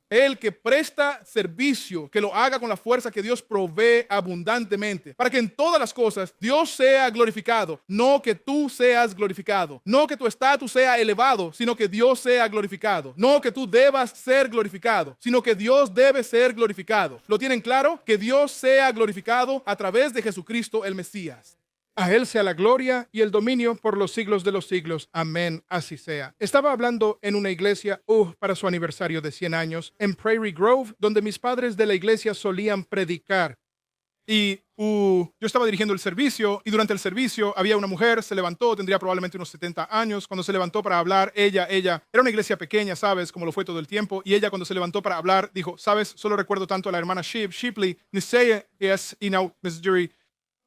El que presta servicio, que lo haga con la fuerza que Dios provee abundantemente, para que en todas las cosas Dios sea glorificado, no que tú seas glorificado, no que tu estatus sea elevado, sino que Dios sea glorificado, no que tú debas ser glorificado, sino que Dios debe ser glorificado. ¿Lo tienen claro? Que Dios sea glorificado a través de Jesucristo el Mesías. A Él sea la gloria y el dominio por los siglos de los siglos. Amén. Así sea. Estaba hablando en una iglesia, para su aniversario de 100 años, en Prairie Grove, donde mis padres de la iglesia solían predicar. Y yo estaba dirigiendo el servicio y durante el servicio había una mujer, se levantó, tendría probablemente unos 70 años. Cuando se levantó para hablar, ella, era una iglesia pequeña, ¿sabes? Como lo fue todo el tiempo. Y ella cuando se levantó para hablar, dijo, ¿sabes? Solo recuerdo tanto a la hermana Shipley, Nisei, yes, Miss Jury.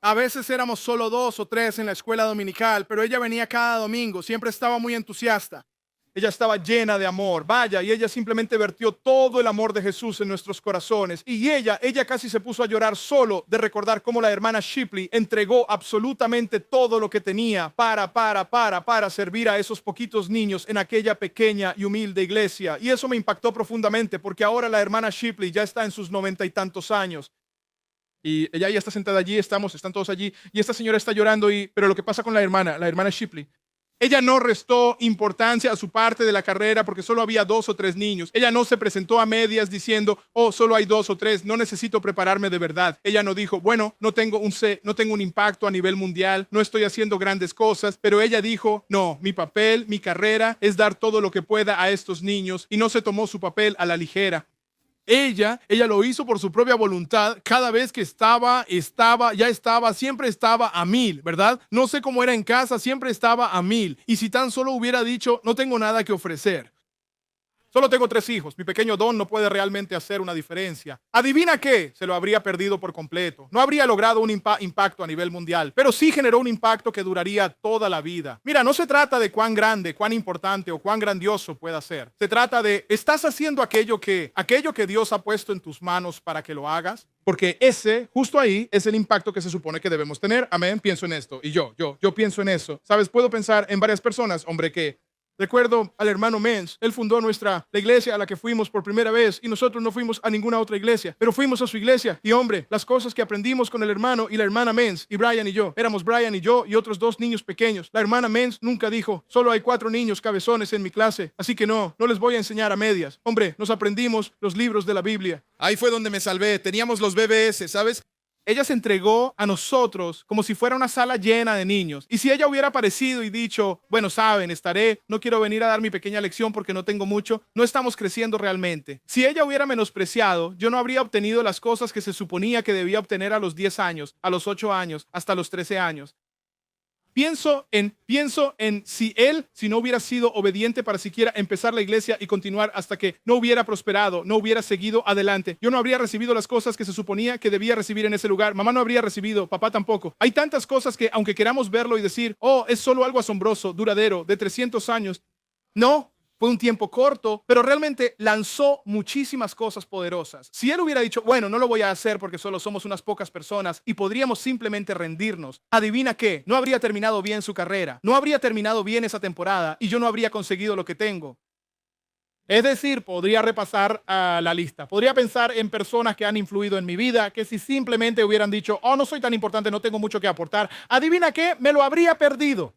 A veces éramos solo 2 o 3 en la escuela dominical, pero ella venía cada domingo, siempre estaba muy entusiasta. Ella estaba llena de amor, vaya, y ella simplemente vertió todo el amor de Jesús en nuestros corazones. Y ella casi se puso a llorar solo de recordar cómo la hermana Shipley entregó absolutamente todo lo que tenía para servir a esos poquitos niños en aquella pequeña y humilde iglesia. Y eso me impactó profundamente porque ahora la hermana Shipley ya está en sus 90 y tantos años. Y ella ya está sentada allí, están todos allí, y esta señora está llorando, pero lo que pasa con la hermana Shipley, ella no restó importancia a su parte de la carrera porque solo había 2 o 3 niños. Ella no se presentó a medias diciendo, solo hay 2 o 3, no necesito prepararme de verdad. Ella no dijo, bueno, no tengo un impacto a nivel mundial, no estoy haciendo grandes cosas, pero ella dijo, no, mi papel, mi carrera es dar todo lo que pueda a estos niños, y no se tomó su papel a la ligera. Ella lo hizo por su propia voluntad. Cada vez que siempre estaba a 1000, ¿verdad? No sé cómo era en casa, siempre estaba a 1000. Y si tan solo hubiera dicho, no tengo nada que ofrecer. Solo tengo 3 hijos. Mi pequeño Don no puede realmente hacer una diferencia. ¿Adivina qué? Se lo habría perdido por completo. No habría logrado un impacto a nivel mundial, pero sí generó un impacto que duraría toda la vida. Mira, no se trata de cuán grande, cuán importante o cuán grandioso pueda ser. Se trata de, ¿estás haciendo aquello que Dios ha puesto en tus manos para que lo hagas? Porque ese, justo ahí, es el impacto que se supone que debemos tener. Amén. Pienso en esto. Y yo pienso en eso. ¿Sabes? Puedo pensar en varias personas, hombre, que recuerdo al hermano Menz. Él fundó la iglesia a la que fuimos por primera vez, y nosotros no fuimos a ninguna otra iglesia, pero fuimos a su iglesia. Y hombre, las cosas que aprendimos con el hermano y la hermana Menz y Brian y yo. Éramos Brian y yo y otros 2 niños pequeños. La hermana Menz nunca dijo, solo hay 4 niños cabezones en mi clase, así que no les voy a enseñar a medias. Hombre, nos aprendimos los libros de la Biblia. Ahí fue donde me salvé. Teníamos los BBS, ¿sabes? Ella se entregó a nosotros como si fuera una sala llena de niños. Y si ella hubiera aparecido y dicho, bueno, saben, no quiero venir a dar mi pequeña lección porque no tengo mucho, no estamos creciendo realmente. Si ella hubiera menospreciado, yo no habría obtenido las cosas que se suponía que debía obtener a los 10 años, a los 8 años, hasta los 13 años. Pienso en si no hubiera sido obediente para siquiera empezar la iglesia y continuar hasta que no hubiera prosperado, no hubiera seguido adelante. Yo no habría recibido las cosas que se suponía que debía recibir en ese lugar. Mamá no habría recibido, papá tampoco. Hay tantas cosas que, aunque queramos verlo y decir, es solo algo asombroso, duradero, de 300 años. No. Fue un tiempo corto, pero realmente lanzó muchísimas cosas poderosas. Si él hubiera dicho, bueno, no lo voy a hacer porque solo somos unas pocas personas y podríamos simplemente rendirnos, adivina qué, no habría terminado bien su carrera, no habría terminado bien esa temporada y yo no habría conseguido lo que tengo. Es decir, podría repasar la lista. Podría pensar en personas que han influido en mi vida, que si simplemente hubieran dicho, no soy tan importante, no tengo mucho que aportar, adivina qué, me lo habría perdido.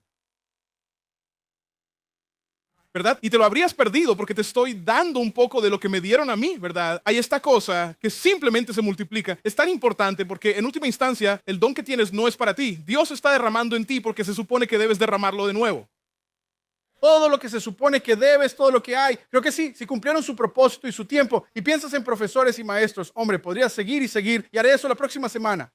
¿Verdad? Y te lo habrías perdido porque te estoy dando un poco de lo que me dieron a mí, ¿verdad? Hay esta cosa que simplemente se multiplica. Es tan importante porque en última instancia el don que tienes no es para ti. Dios está derramando en ti porque se supone que debes derramarlo de nuevo. Todo lo que se supone que debes, todo lo que hay. Creo que sí, si cumplieron su propósito y su tiempo y piensas en profesores y maestros, hombre, podrías seguir y haré eso la próxima semana.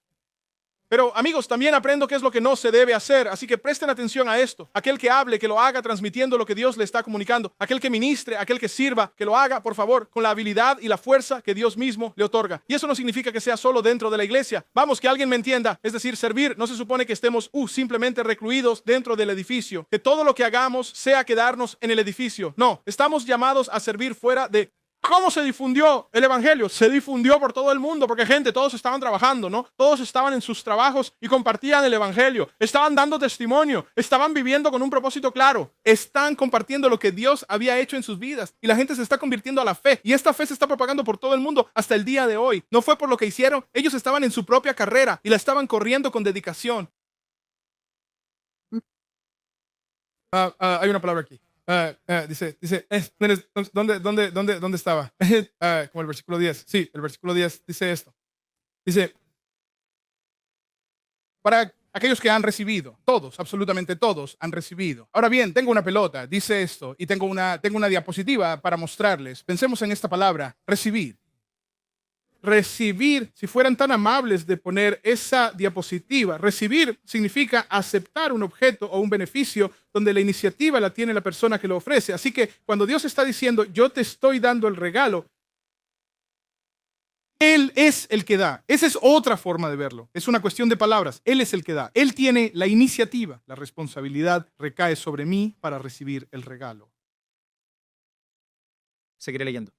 Pero amigos, también aprendo qué es lo que no se debe hacer, así que presten atención a esto. Aquel que hable, que lo haga transmitiendo lo que Dios le está comunicando. Aquel que ministre, aquel que sirva, que lo haga, por favor, con la habilidad y la fuerza que Dios mismo le otorga. Y eso no significa que sea solo dentro de la iglesia. Vamos, que alguien me entienda. Es decir, servir no se supone que estemos simplemente recluidos dentro del edificio. Que todo lo que hagamos sea quedarnos en el edificio. No, estamos llamados a servir fuera de ¿Cómo se difundió el evangelio? Se difundió por todo el mundo porque todos estaban trabajando, ¿no? Todos estaban en sus trabajos y compartían el evangelio. Estaban dando testimonio, estaban viviendo con un propósito claro. Están compartiendo lo que Dios había hecho en sus vidas y la gente se está convirtiendo a la fe. Y esta fe se está propagando por todo el mundo hasta el día de hoy. No fue por lo que hicieron, ellos estaban en su propia carrera y la estaban corriendo con dedicación. Hay una palabra aquí. ¿Dónde estaba? Como el versículo 10. Sí, el versículo 10 dice esto. Dice, para aquellos que han recibido, todos, absolutamente todos han recibido. Ahora bien, tengo una pelota, dice esto, y tengo una diapositiva para mostrarles. Pensemos en esta palabra, recibir. Recibir, si fueran tan amables de poner esa diapositiva, recibir significa aceptar un objeto o un beneficio donde la iniciativa la tiene la persona que lo ofrece. Así que cuando Dios está diciendo, yo te estoy dando el regalo, Él es el que da. Esa es otra forma de verlo. Es una cuestión de palabras. Él es el que da. Él tiene la iniciativa. La responsabilidad recae sobre mí para recibir el regalo. Seguiré leyendo.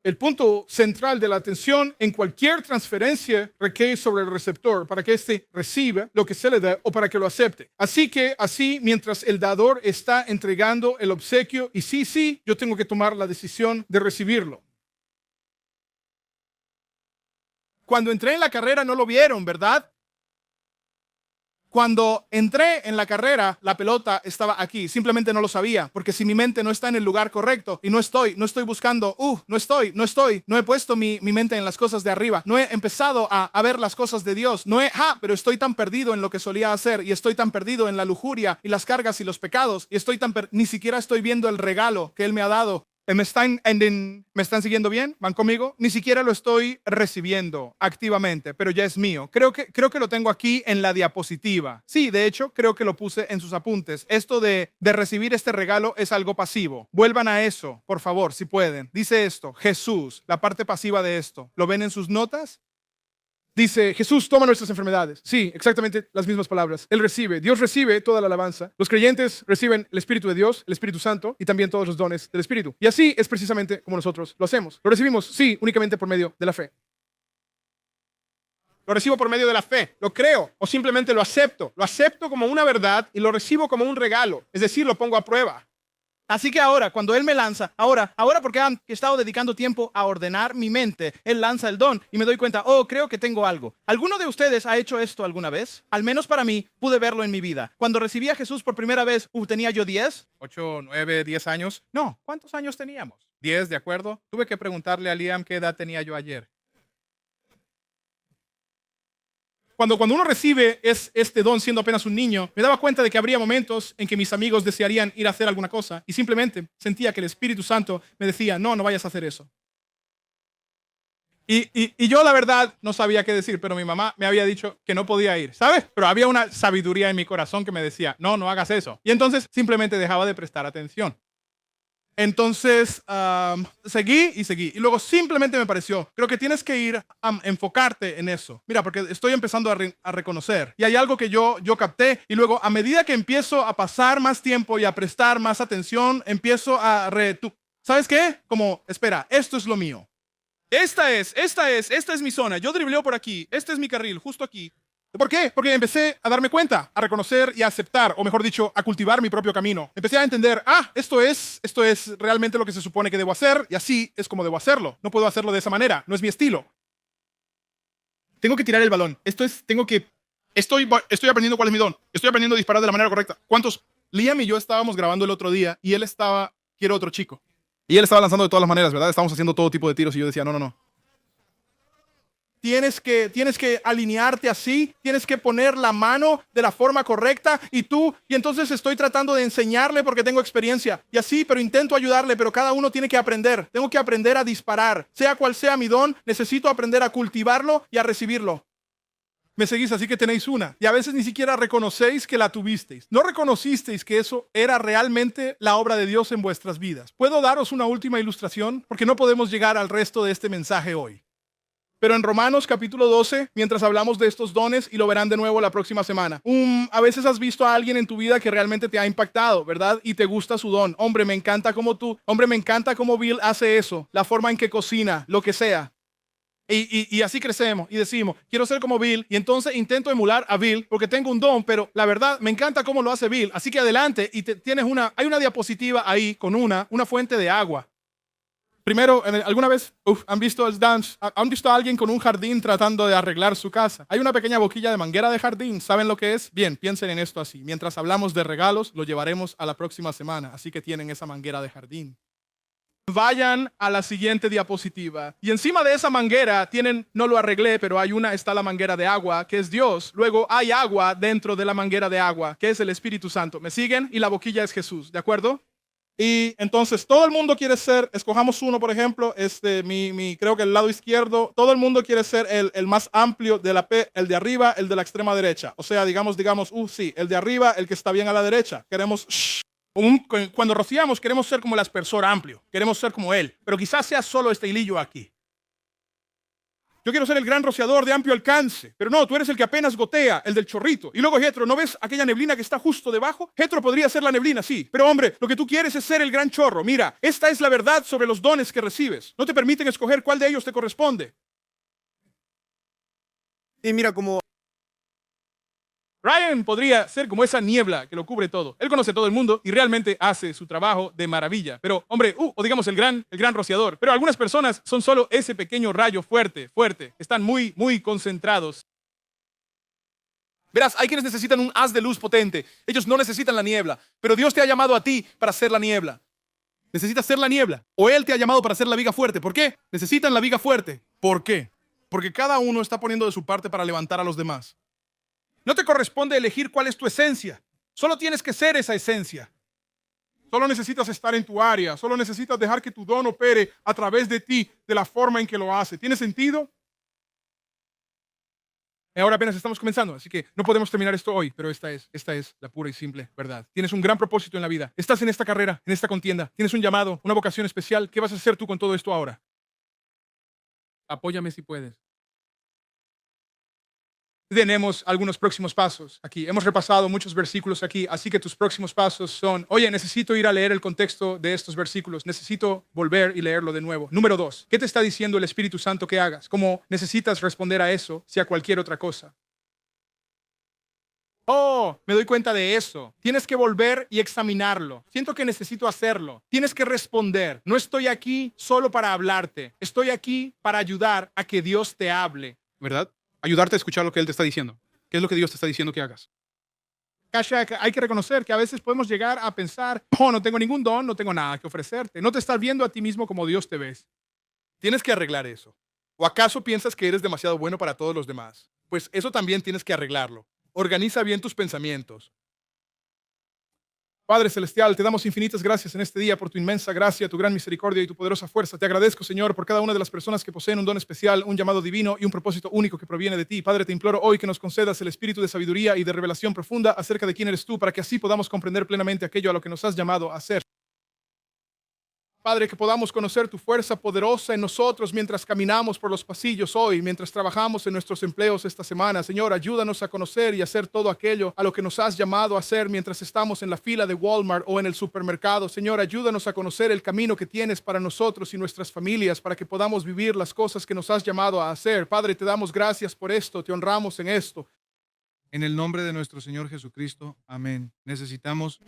El punto central de la atención en cualquier transferencia recae sobre el receptor para que éste reciba lo que se le da o para que lo acepte. Así que así, mientras el dador está entregando el obsequio, y sí, yo tengo que tomar la decisión de recibirlo. Cuando entré en la carrera no lo vieron, ¿verdad? Cuando entré en la carrera, la pelota estaba aquí. Simplemente no lo sabía, porque si mi mente no está en el lugar correcto y no estoy buscando, no he puesto mi mente en las cosas de arriba, no he empezado a ver las cosas de Dios, pero estoy tan perdido en lo que solía hacer y estoy tan perdido en la lujuria y las cargas y los pecados y ni siquiera estoy viendo el regalo que Él me ha dado. ¿Me están siguiendo bien? ¿Van conmigo? Ni siquiera lo estoy recibiendo activamente, pero ya es mío. Creo que lo tengo aquí en la diapositiva. Sí, de hecho, creo que lo puse en sus apuntes. Esto de recibir este regalo es algo pasivo. Vuelvan a eso, por favor, si pueden. Dice esto, Jesús, la parte pasiva de esto. ¿Lo ven en sus notas? Dice, Jesús toma nuestras enfermedades. Sí, exactamente las mismas palabras. Él recibe, Dios recibe toda la alabanza. Los creyentes reciben el Espíritu de Dios, el Espíritu Santo y también todos los dones del Espíritu. Y así es precisamente como nosotros lo hacemos. Lo recibimos, sí, únicamente por medio de la fe. Lo recibo por medio de la fe, lo creo o simplemente lo acepto. Lo acepto como una verdad y lo recibo como un regalo. Es decir, lo pongo a prueba. Así que ahora, cuando Él me lanza, ahora porque he estado dedicando tiempo a ordenar mi mente, Él lanza el don y me doy cuenta, creo que tengo algo. ¿Alguno de ustedes ha hecho esto alguna vez? Al menos para mí, pude verlo en mi vida. Cuando recibí a Jesús por primera vez, ¿tenía yo 10? 8, 9, 10 años. No, ¿cuántos años teníamos? 10, ¿de acuerdo? Tuve que preguntarle a Liam qué edad tenía yo ayer. Cuando uno recibe este don siendo apenas un niño, me daba cuenta de que habría momentos en que mis amigos desearían ir a hacer alguna cosa y simplemente sentía que el Espíritu Santo me decía, no vayas a hacer eso. Y yo la verdad no sabía qué decir, pero mi mamá me había dicho que no podía ir, ¿sabes? Pero había una sabiduría en mi corazón que me decía, no hagas eso. Y entonces simplemente dejaba de prestar atención. Entonces seguí. Y luego simplemente me pareció, creo que tienes que ir a enfocarte en eso. Mira, porque estoy empezando a reconocer. Y hay algo que yo capté. Y luego a medida que empiezo a pasar más tiempo y a prestar más atención, empiezo ¿sabes qué? Como, espera, esto es lo mío. Esta es mi zona. Yo dribleo por aquí. Este es mi carril, justo aquí. ¿Por qué? Porque empecé a darme cuenta, a reconocer y a aceptar, o mejor dicho, a cultivar mi propio camino. Empecé a entender, esto es realmente lo que se supone que debo hacer y así es como debo hacerlo. No puedo hacerlo de esa manera, no es mi estilo. Tengo que tirar el balón. Estoy aprendiendo cuál es mi don. Estoy aprendiendo a disparar de la manera correcta. Liam y yo estábamos grabando el otro día y quiero otro chico. Y él estaba lanzando de todas las maneras, ¿verdad? Estábamos haciendo todo tipo de tiros y yo decía, no. Tienes que alinearte así, tienes que poner la mano de la forma correcta y entonces estoy tratando de enseñarle porque tengo experiencia y así, pero intento ayudarle, pero cada uno tiene que aprender. Tengo que aprender a disparar. Sea cual sea mi don, necesito aprender a cultivarlo y a recibirlo. Me seguís, así que tenéis una. Y a veces ni siquiera reconocéis que la tuvisteis. No reconocisteis que eso era realmente la obra de Dios en vuestras vidas. ¿Puedo daros una última ilustración? Porque no podemos llegar al resto de este mensaje hoy. Pero en Romanos capítulo 12, mientras hablamos de estos dones, y lo verán de nuevo la próxima semana, a veces has visto a alguien en tu vida que realmente te ha impactado, ¿verdad? Y te gusta su don. Hombre, me encanta como tú. Hombre, me encanta cómo Bill hace eso. La forma en que cocina, lo que sea. Y así crecemos y decimos, quiero ser como Bill, y entonces intento emular a Bill porque tengo un don, pero la verdad me encanta cómo lo hace Bill. Así que adelante y hay una diapositiva ahí con una fuente de agua. Primero, ¿alguna vez han visto el dance? ¿Han visto a alguien con un jardín tratando de arreglar su casa? Hay una pequeña boquilla de manguera de jardín. ¿Saben lo que es? Bien, piensen en esto así. Mientras hablamos de regalos, lo llevaremos a la próxima semana. Así que tienen esa manguera de jardín. Vayan a la siguiente diapositiva. Y encima de esa manguera no lo arreglé, pero está la manguera de agua, que es Dios. Luego hay agua dentro de la manguera de agua, que es el Espíritu Santo. ¿Me siguen? Y la boquilla es Jesús, ¿de acuerdo? Y entonces todo el mundo quiere ser, escojamos uno, por ejemplo, creo que el lado izquierdo, todo el mundo quiere ser el más amplio de la P, el de arriba, el de la extrema derecha. O sea, digamos, sí, el de arriba, el que está bien a la derecha. Queremos, cuando rociamos, queremos ser como el aspersor amplio, queremos ser como él, pero quizás sea solo este hilillo aquí. Yo quiero ser el gran rociador de amplio alcance, pero no, tú eres el que apenas gotea, el del chorrito. Y luego Jetro, ¿no ves aquella neblina que está justo debajo? Jetro podría ser la neblina, sí, pero hombre, lo que tú quieres es ser el gran chorro. Mira, esta es la verdad sobre los dones que recibes. No te permiten escoger cuál de ellos te corresponde. Y mira, como Ryan podría ser como esa niebla que lo cubre todo. Él conoce todo el mundo y realmente hace su trabajo de maravilla. Pero, hombre, o digamos el gran rociador. Pero algunas personas son solo ese pequeño rayo fuerte. Están muy, muy concentrados. verás, hay quienes necesitan un haz de luz potente. Ellos no necesitan la niebla, pero Dios te ha llamado a ti para ser la niebla. Necesitas ser la niebla, o Él te ha llamado para ser la viga fuerte. ¿Por qué? Necesitan la viga fuerte. ¿Por qué? Porque cada uno está poniendo de su parte para levantar a los demás. No te corresponde elegir cuál es tu esencia. Solo tienes que ser esa esencia. Solo necesitas estar en tu área. Solo necesitas dejar que tu don opere a través de ti de la forma en que lo hace. ¿Tiene sentido? Ahora apenas estamos comenzando, así que no podemos terminar esto hoy, pero esta es la pura y simple verdad. Tienes un gran propósito en la vida. Estás en esta carrera, en esta contienda. Tienes un llamado, una vocación especial. ¿Qué vas a hacer tú con todo esto ahora? Apóyame si puedes. Tenemos algunos próximos pasos aquí. Hemos repasado muchos versículos aquí, así que tus próximos pasos son, oye, necesito ir a leer el contexto de estos versículos. Necesito volver y leerlo de nuevo. Número 2, ¿qué te está diciendo el Espíritu Santo que hagas? ¿Cómo necesitas responder a eso, si a cualquier otra cosa? Oh, me doy cuenta de eso. Tienes que volver y examinarlo. Siento que necesito hacerlo. Tienes que responder. No estoy aquí solo para hablarte. Estoy aquí para ayudar a que Dios te hable. ¿Verdad? Ayudarte a escuchar lo que Él te está diciendo. ¿Qué es lo que Dios te está diciendo que hagas? Kasha, hay que reconocer que a veces podemos llegar a pensar, oh, no tengo ningún don, no tengo nada que ofrecerte. No te estás viendo a ti mismo como Dios te ves. Tienes que arreglar eso. ¿O acaso piensas que eres demasiado bueno para todos los demás? Pues eso también tienes que arreglarlo. Organiza bien tus pensamientos. Padre Celestial, te damos infinitas gracias en este día por tu inmensa gracia, tu gran misericordia y tu poderosa fuerza. Te agradezco, Señor, por cada una de las personas que poseen un don especial, un llamado divino y un propósito único que proviene de ti. Padre, te imploro hoy que nos concedas el espíritu de sabiduría y de revelación profunda acerca de quién eres tú, para que así podamos comprender plenamente aquello a lo que nos has llamado a hacer. Padre, que podamos conocer tu fuerza poderosa en nosotros mientras caminamos por los pasillos hoy, mientras trabajamos en nuestros empleos esta semana. Señor, ayúdanos a conocer y hacer todo aquello a lo que nos has llamado a hacer mientras estamos en la fila de Walmart o en el supermercado. Señor, ayúdanos a conocer el camino que tienes para nosotros y nuestras familias, para que podamos vivir las cosas que nos has llamado a hacer. Padre, te damos gracias por esto, te honramos en esto. En el nombre de nuestro Señor Jesucristo, amén. Necesitamos